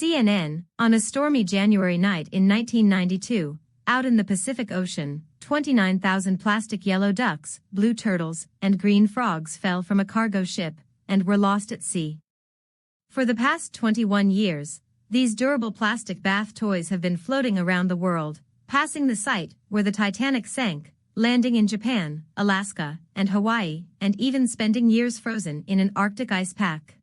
CNN, on a stormy January night in 1992, out in the Pacific Ocean, 29,000 plastic yellow ducks, blue turtles, and green frogs fell from a cargo ship and were lost at sea. For the past 21 years, these durable plastic bath toys have been floating around the world, passing the site where the Titanic sank, landing in Japan, Alaska, and Hawaii, and even spending years frozen in an Arctic ice pack.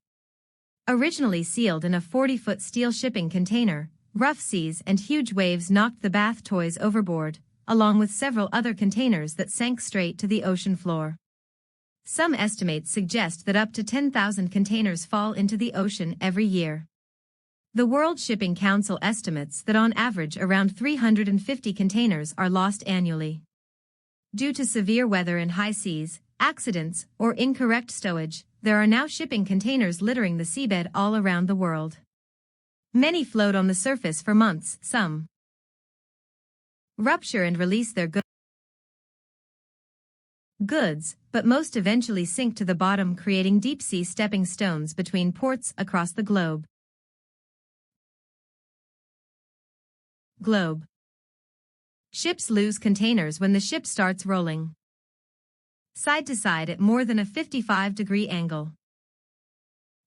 Originally sealed in a 40-foot steel shipping container, rough seas and huge waves knocked the bath toys overboard, along with several other containers that sank straight to the ocean floor. Some estimates suggest that up to 10,000 containers fall into the ocean every year. The World Shipping Council estimates that on average around 350 containers are lost annually. Due to severe weather and high seas, accidents, or incorrect stowage, there are now shipping containers littering the seabed all around the world. Many float on the surface for months, some rupture and release their goods, but most eventually sink to the bottom, creating deep-sea stepping stones between ports across the globe. Ships lose containers when the ship starts rolling side to side at more than a 55-degree angle.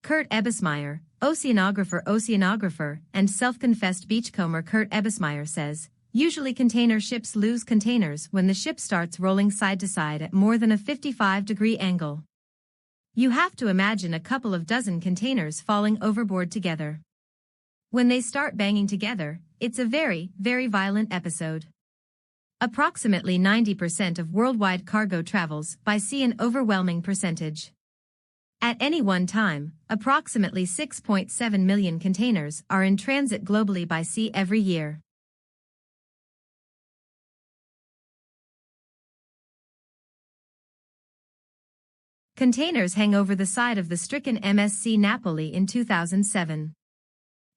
Kurt Ebbesmeyer, oceanographer, and self-confessed beachcomber Kurt Ebbesmeyer says, usually container ships lose containers when the ship starts rolling side to side at more than a 55-degree angle. You have to imagine a couple of dozen containers falling overboard together. When they start banging together, it's a very, very violent episode. Approximately 90% of worldwide cargo travels by sea, an overwhelming percentage. At any one time, approximately 6.7 million containers are in transit globally by sea every year. Containers hang over the side of the stricken MSC Napoli in 2007.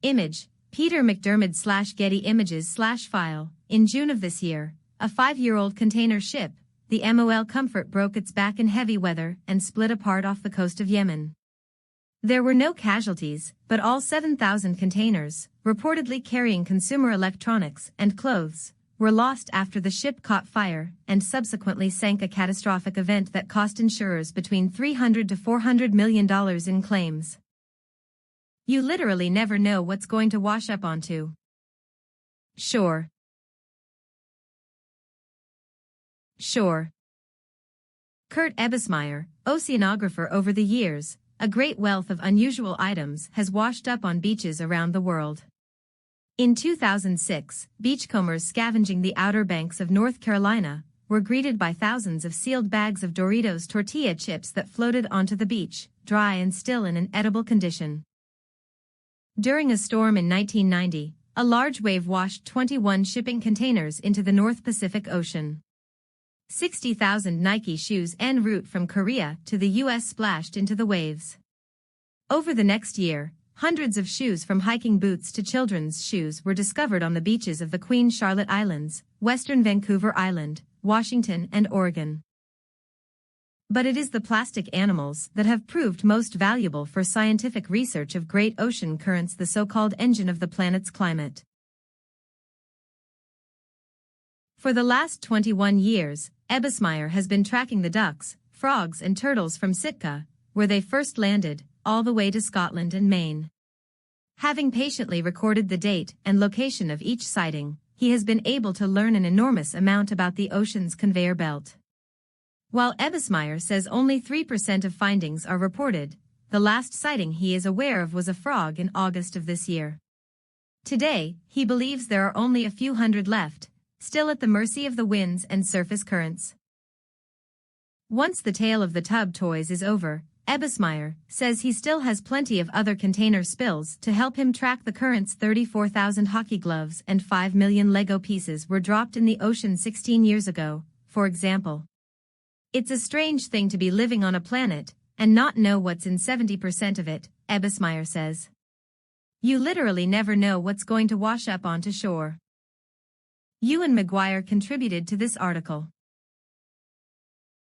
Image, Peter McDermott/Getty Images/file. In June of this year, a 5-year-old container ship, the MOL Comfort, broke its back in heavy weather and split apart off the coast of Yemen. There were no casualties, but all 7,000 containers, reportedly carrying consumer electronics and clothes, were lost after the ship caught fire and subsequently sank, a catastrophic event that cost insurers between $300 to $400 million in claims. You literally never know what's going to wash up onto shore. Kurt Ebbesmeyer, oceanographer. Over the years, a great wealth of unusual items has washed up on beaches around the world. In 2006, beachcombers scavenging the Outer Banks of North Carolina were greeted by thousands of sealed bags of Doritos tortilla chips that floated onto the beach, dry and still in an edible condition. During a storm in 1990, a large wave washed 21 shipping containers into the North Pacific Ocean. 60,000 Nike shoes en route from Korea to the U.S. splashed into the waves. Over the next year, hundreds of shoes, from hiking boots to children's shoes, were discovered on the beaches of the Queen Charlotte Islands, western Vancouver Island, Washington, and Oregon. But it is the plastic animals that have proved most valuable for scientific research of great ocean currents, the so-called engine of the planet's climate. For the last 21 years, Ebbesmeyer has been tracking the ducks, frogs, and turtles from Sitka, where they first landed, all the way to Scotland and Maine. Having patiently recorded the date and location of each sighting, he has been able to learn an enormous amount about the ocean's conveyor belt. While Ebbesmeyer says only 3% of findings are reported, the last sighting he is aware of was a frog in August of this year. Today, he believes there are only a few hundred left, still at the mercy of the winds and surface currents. Once the tale of the tub toys is over, Ebbesmeyer says he still has plenty of other container spills to help him track the currents. 34,000 hockey gloves and 5 million Lego pieces were dropped in the ocean 16 years ago, for example. It's a strange thing to be living on a planet and not know what's in 70% of it, Ebbesmeyer says. You literally never know what's going to wash up onto shore. Ewan McGuire contributed to this article.